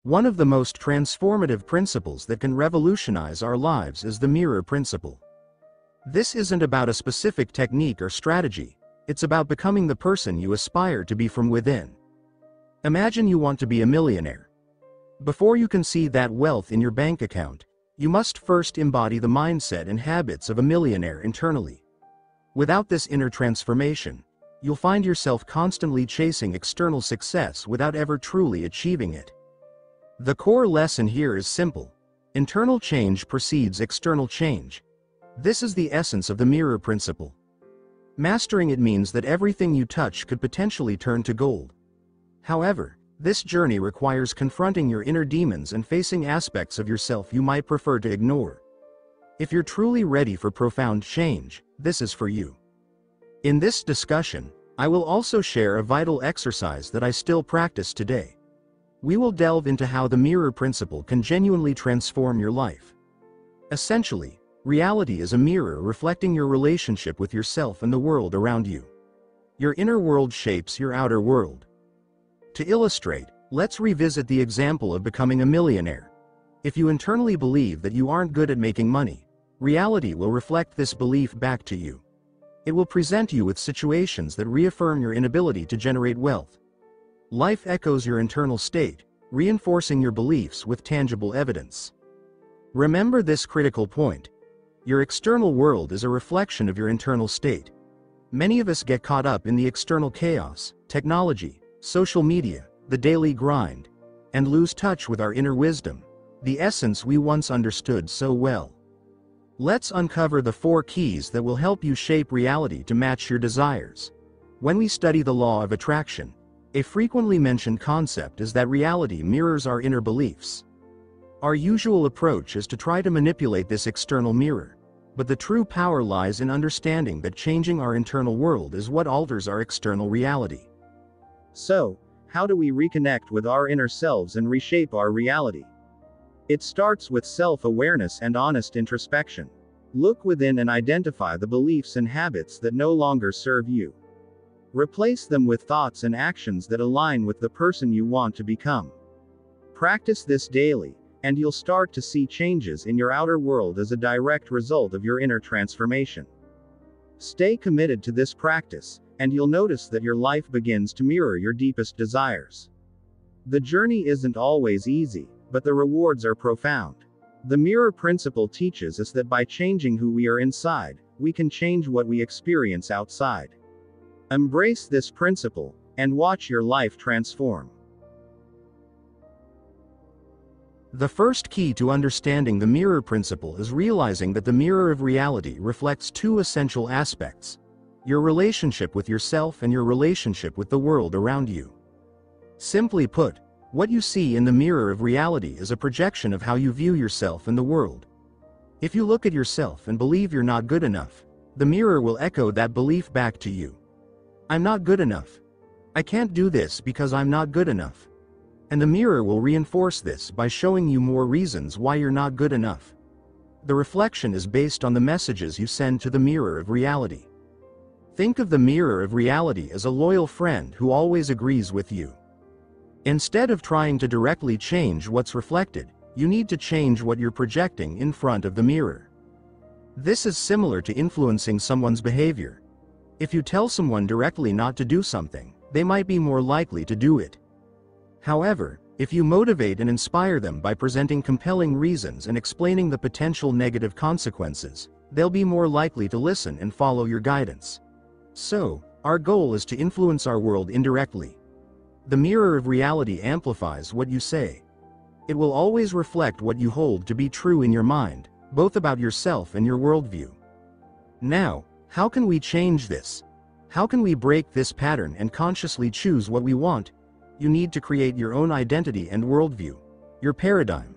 One of the most transformative principles that can revolutionize our lives is the mirror principle. This isn't about a specific technique or strategy, it's about becoming the person you aspire to be from within. Imagine you want to be a millionaire. Before you can see that wealth in your bank account, you must first embody the mindset and habits of a millionaire internally. Without this inner transformation, you'll find yourself constantly chasing external success without ever truly achieving it. The core lesson here is simple. Internal change precedes external change. This is the essence of the mirror principle. Mastering it means that everything you touch could potentially turn to gold. However, this journey requires confronting your inner demons and facing aspects of yourself you might prefer to ignore. If you're truly ready for profound change, this is for you. In this discussion, I will also share a vital exercise that I still practice today. We will delve into how the mirror principle can genuinely transform your life. Essentially, reality is a mirror reflecting your relationship with yourself and the world around you. Your inner world shapes your outer world. To illustrate, let's revisit the example of becoming a millionaire. If you internally believe that you aren't good at making money, reality will reflect this belief back to you. It will present you with situations that reaffirm your inability to generate wealth. Life echoes your internal state, reinforcing your beliefs with tangible evidence. Remember this critical point. Your external world is a reflection of your internal state. Many of us get caught up in the external chaos, technology, social media, the daily grind, and lose touch with our inner wisdom, the essence we once understood so well. Let's uncover the 4 keys that will help you shape reality to match your desires. When we study the law of attraction, a frequently mentioned concept is that reality mirrors our inner beliefs. Our usual approach is to try to manipulate this external mirror, but the true power lies in understanding that changing our internal world is what alters our external reality. So, how do we reconnect with our inner selves and reshape our reality? It starts with self-awareness and honest introspection. Look within and identify the beliefs and habits that no longer serve you. Replace them with thoughts and actions that align with the person you want to become. Practice this daily, and you'll start to see changes in your outer world as a direct result of your inner transformation. Stay committed to this practice, and you'll notice that your life begins to mirror your deepest desires. The journey isn't always easy, but the rewards are profound. The mirror principle teaches us that by changing who we are inside, we can change what we experience outside. Embrace this principle, and watch your life transform. The first key to understanding the mirror principle is realizing that the mirror of reality reflects 2 essential aspects: your relationship with yourself and your relationship with the world around you. Simply put, what you see in the mirror of reality is a projection of how you view yourself and the world. If you look at yourself and believe you're not good enough, the mirror will echo that belief back to you. I'm not good enough. I can't do this because I'm not good enough. And the mirror will reinforce this by showing you more reasons why you're not good enough. The reflection is based on the messages you send to the mirror of reality. Think of the mirror of reality as a loyal friend who always agrees with you. Instead of trying to directly change what's reflected, you need to change what you're projecting in front of the mirror. This is similar to influencing someone's behavior. If you tell someone directly not to do something, they might be more likely to do it. However, if you motivate and inspire them by presenting compelling reasons and explaining the potential negative consequences, they'll be more likely to listen and follow your guidance. So, our goal is to influence our world indirectly. The mirror of reality amplifies what you say. It will always reflect what you hold to be true in your mind, both about yourself and your worldview. Now, how can we change this? How can we break this pattern and consciously choose what we want? You need to create your own identity and worldview, your paradigm.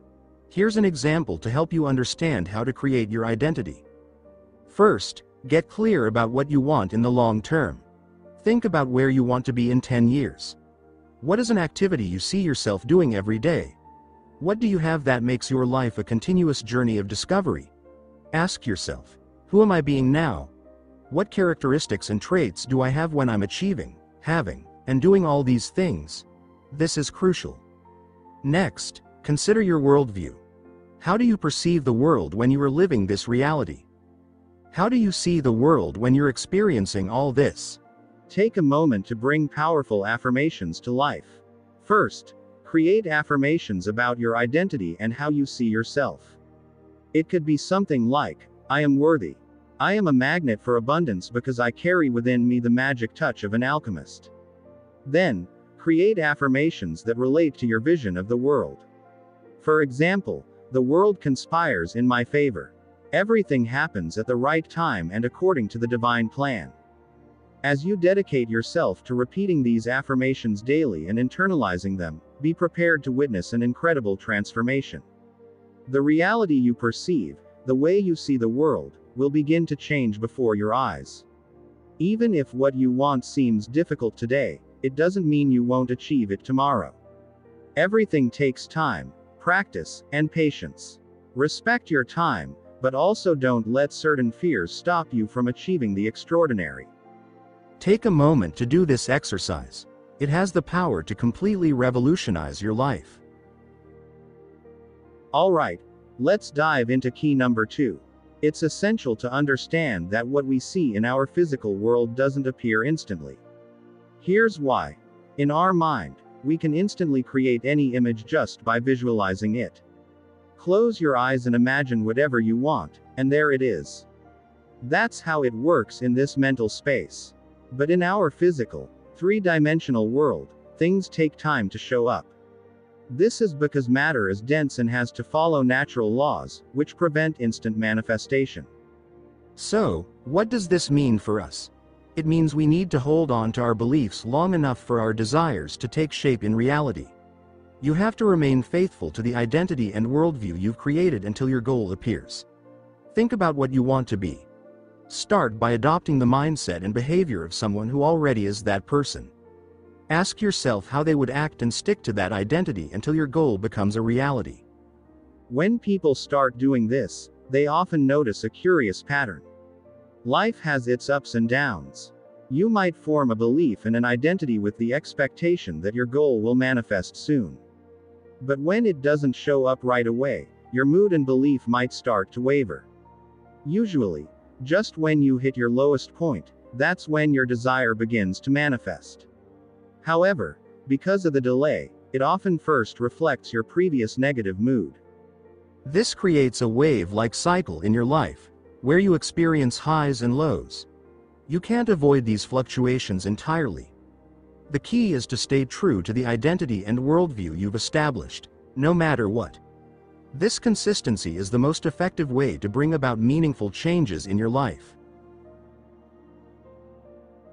Here's an example to help you understand how to create your identity. First, get clear about what you want in the long term. Think about where you want to be in 10 years. What is an activity you see yourself doing every day? What do you have that makes your life a continuous journey of discovery? Ask yourself, who am I being now? What characteristics and traits do I have when I'm achieving, having, and doing all these things? This is crucial. Next, consider your worldview. How do you perceive the world when you are living this reality? How do you see the world when you're experiencing all this? Take a moment to bring powerful affirmations to life. First, create affirmations about your identity and how you see yourself. It could be something like, I am worthy. I am a magnet for abundance because I carry within me the magic touch of an alchemist. Then, create affirmations that relate to your vision of the world. For example, the world conspires in my favor. Everything happens at the right time and according to the divine plan. As you dedicate yourself to repeating these affirmations daily and internalizing them, be prepared to witness an incredible transformation. The reality you perceive, the way you see the world, will begin to change before your eyes. Even if what you want seems difficult today, it doesn't mean you won't achieve it tomorrow. Everything takes time, practice, and patience. Respect your time, but also don't let certain fears stop you from achieving the extraordinary. Take a moment to do this exercise. It has the power to completely revolutionize your life. Alright, let's dive into key number 2. It's essential to understand that what we see in our physical world doesn't appear instantly. Here's why. In our mind, we can instantly create any image just by visualizing it. Close your eyes and imagine whatever you want, and there it is. That's how it works in this mental space. But in our physical, three-dimensional world, things take time to show up. This is because matter is dense and has to follow natural laws, which prevent instant manifestation. So, what does this mean for us? It means we need to hold on to our beliefs long enough for our desires to take shape in reality. You have to remain faithful to the identity and worldview you've created until your goal appears. Think about what you want to be. Start by adopting the mindset and behavior of someone who already is that person. Ask yourself how they would act and stick to that identity until your goal becomes a reality. When people start doing this, they often notice a curious pattern. Life has its ups and downs. You might form a belief and an identity with the expectation that your goal will manifest soon. But when it doesn't show up right away, your mood and belief might start to waver. Usually, just when you hit your lowest point, that's when your desire begins to manifest. However, because of the delay, it often first reflects your previous negative mood. This creates a wave-like cycle in your life, where you experience highs and lows. You can't avoid these fluctuations entirely. The key is to stay true to the identity and worldview you've established, no matter what. This consistency is the most effective way to bring about meaningful changes in your life.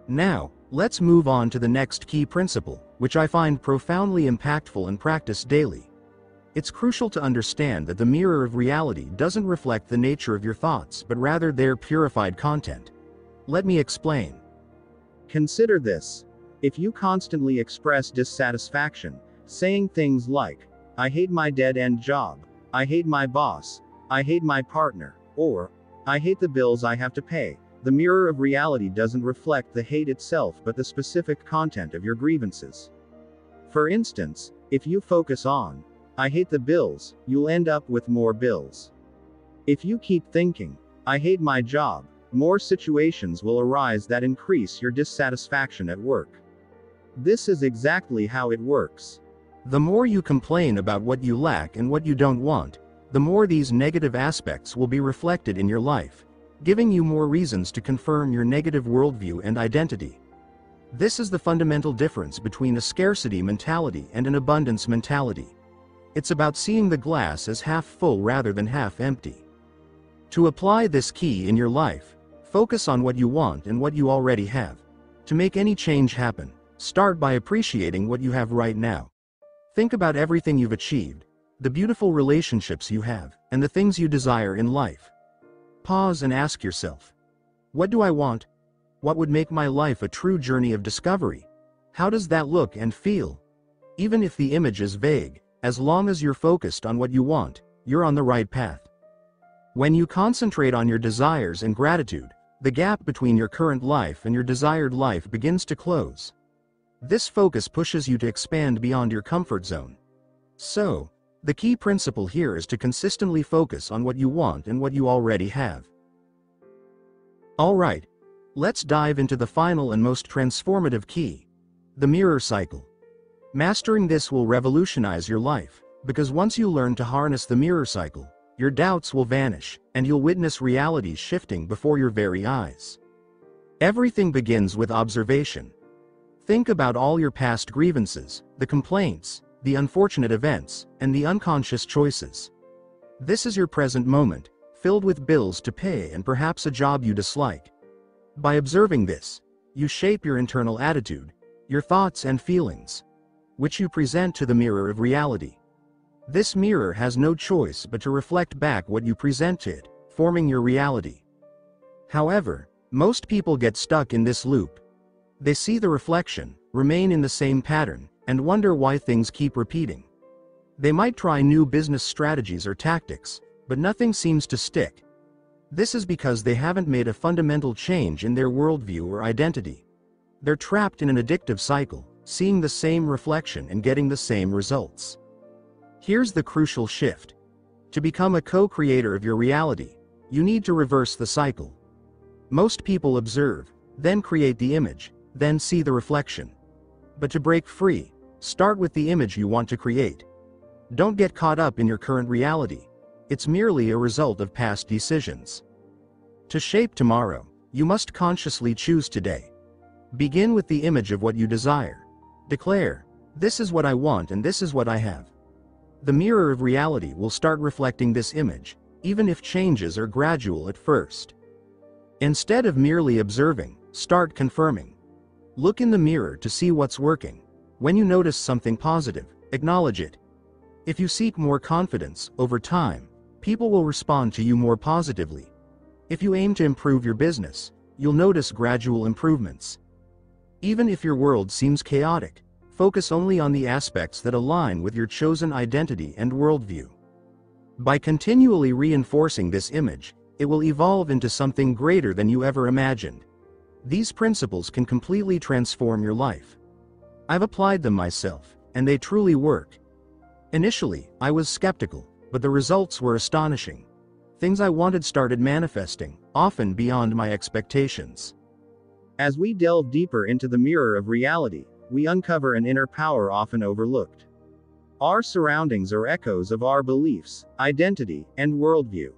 Now, let's move on to the next key principle, which I find profoundly impactful and practice daily. It's crucial to understand that the mirror of reality doesn't reflect the nature of your thoughts, but rather their purified content. Let me explain. Consider this. If you constantly express dissatisfaction, saying things like, I hate my dead-end job, I hate my boss, I hate my partner, or, I hate the bills I have to pay, the mirror of reality doesn't reflect the hate itself but the specific content of your grievances. For instance, if you focus on, I hate the bills, you'll end up with more bills. If you keep thinking, I hate my job, more situations will arise that increase your dissatisfaction at work. This is exactly how it works. The more you complain about what you lack and what you don't want, the more these negative aspects will be reflected in your life, giving you more reasons to confirm your negative worldview and identity. This is the fundamental difference between a scarcity mentality and an abundance mentality. It's about seeing the glass as half full rather than half empty. To apply this key in your life, focus on what you want and what you already have. To make any change happen, start by appreciating what you have right now. Think about everything you've achieved, the beautiful relationships you have, and the things you desire in life. Pause and ask yourself, what do I want? What would make my life a true journey of discovery? How does that look and feel? Even if the image is vague, as long as you're focused on what you want, you're on the right path. When you concentrate on your desires and gratitude, the gap between your current life and your desired life begins to close. This focus pushes you to expand beyond your comfort zone. So, the key principle here is to consistently focus on what you want and what you already have. Alright, let's dive into the final and most transformative key, the mirror cycle. Mastering this will revolutionize your life, because once you learn to harness the mirror cycle, your doubts will vanish, and you'll witness reality shifting before your very eyes. Everything begins with observation. Think about all your past grievances, the complaints, the unfortunate events, and the unconscious choices. This is your present moment, filled with bills to pay and perhaps a job you dislike. By observing this, you shape your internal attitude, your thoughts and feelings, which you present to the mirror of reality. This mirror has no choice but to reflect back what you present to it, forming your reality. However, most people get stuck in this loop. They see the reflection, remain in the same pattern, and wonder why things keep repeating. They might try new business strategies or tactics, but nothing seems to stick. This is because they haven't made a fundamental change in their worldview or identity. They're trapped in an addictive cycle, seeing the same reflection and getting the same results. Here's the crucial shift. To become a co-creator of your reality, you need to reverse the cycle. Most people observe, then create the image, then see the reflection. But to break free, start with the image you want to create. Don't get caught up in your current reality. It's merely a result of past decisions. To shape tomorrow, you must consciously choose today. Begin with the image of what you desire. Declare, "This is what I want and this is what I have." The mirror of reality will start reflecting this image, even if changes are gradual at first. Instead of merely observing, start confirming. Look in the mirror to see what's working. When you notice something positive, acknowledge it. If you seek more confidence, over time, people will respond to you more positively. If you aim to improve your business, you'll notice gradual improvements. Even if your world seems chaotic, focus only on the aspects that align with your chosen identity and worldview. By continually reinforcing this image, it will evolve into something greater than you ever imagined. These principles can completely transform your life. I've applied them myself, and they truly work. Initially, I was skeptical, but the results were astonishing. Things I wanted started manifesting, often beyond my expectations. As we delve deeper into the mirror of reality, we uncover an inner power often overlooked. Our surroundings are echoes of our beliefs, identity, and worldview.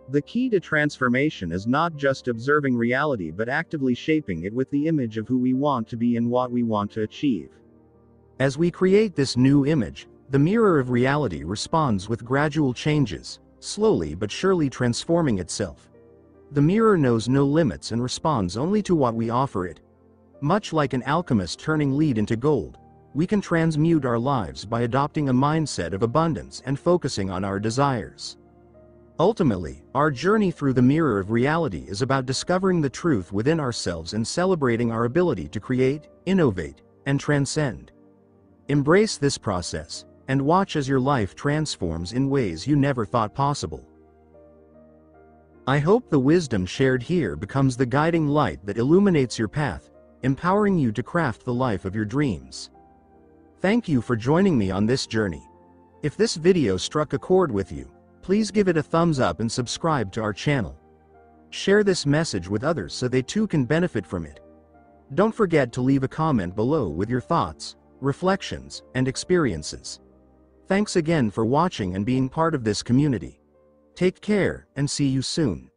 The key to transformation is not just observing reality but actively shaping it with the image of who we want to be and what we want to achieve. As we create this new image, the mirror of reality responds with gradual changes, slowly but surely transforming itself. The mirror knows no limits and responds only to what we offer it. Much like an alchemist turning lead into gold, we can transmute our lives by adopting a mindset of abundance and focusing on our desires. Ultimately, our journey through the mirror of reality is about discovering the truth within ourselves and celebrating our ability to create, innovate, and transcend. Embrace this process, and watch as your life transforms in ways you never thought possible. I hope the wisdom shared here becomes the guiding light that illuminates your path, empowering you to craft the life of your dreams. Thank you for joining me on this journey. If this video struck a chord with you, please give it a thumbs up and subscribe to our channel. Share this message with others so they too can benefit from it. Don't forget to leave a comment below with your thoughts, reflections, and experiences. Thanks again for watching and being part of this community. Take care, and see you soon.